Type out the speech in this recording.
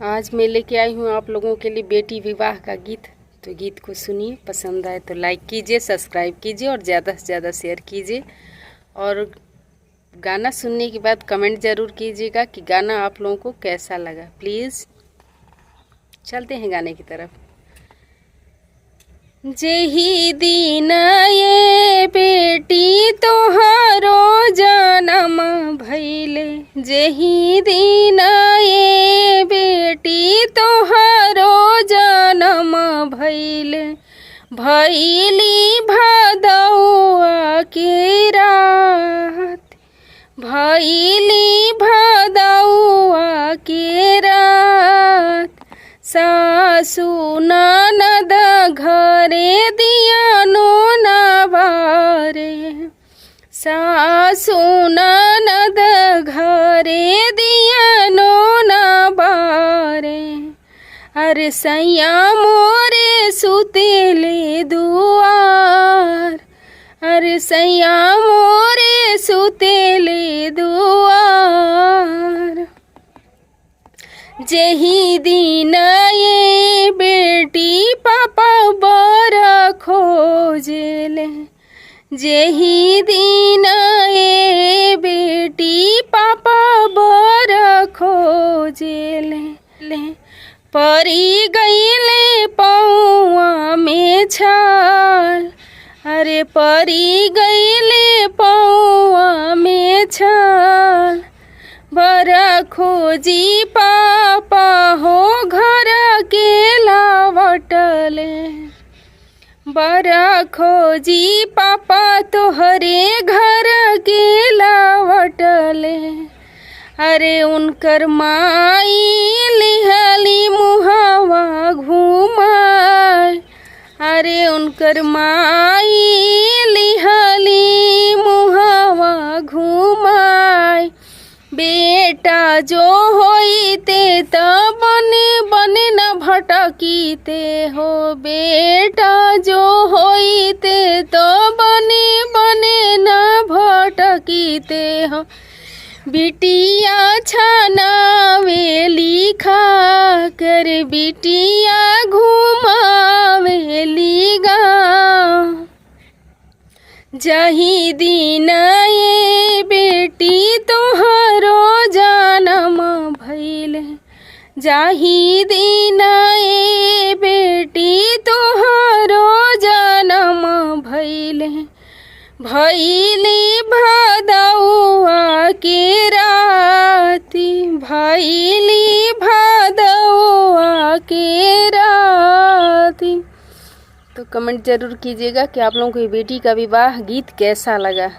आज मैं लेके आई हूँ आप लोगों के लिए बेटी विवाह का गीत। तो गीत को सुनिए, पसंद आए तो लाइक कीजिए, सब्सक्राइब कीजिए और ज़्यादा से ज़्यादा शेयर कीजिए। और गाना सुनने के बाद कमेंट ज़रूर कीजिएगा कि गाना आप लोगों को कैसा लगा। प्लीज़ चलते हैं गाने की तरफ। जेही दिन ये बेटी तोहारो जनम भैले, जेही दिन ये बेटी तोहारो जनम भैले, भैली भदौआ के रात, भैली भदौआ के रात, सासु ननद घरे दियानो न बारे, सासु ननद घरे दियानो न बारे, अरे सैया मोरे सुतेले दुआर, अरे सैया मोरे सुतेले दुआर। जेही दिन ये बेटी पापा बर खोजेले, जेही दिन ये बेटी पापा बर खोजेले, परी गईले पौआ में छाल, अरे परी गईले पौआ में छाल, बरा खोजी पापा हो घर के लावटले, बरा खोजी पापा तोहरे घर के लावटले, अरे उनकर माई लिहली मुहावा घुमाए, अरे उनकर माई लिहली मुहावा घुमाए, बेटा जो होइते त बने बने न भटकीते हो, बेटा जो होइते तो बने बने न भटकीते हो, बिटिया छानावे लिखा कर, बिटिया घुमावे लिगा, जही दिन ये बेटी तोहरो जनम भैले, जाही दिन ये बेटी तोहरो जनम भैले, भैली भदौआ के राती, भैली भदौआ के राती। तो कमेंट ज़रूर कीजिएगा कि आप लोगों को ये बेटी का विवाह गीत कैसा लगा।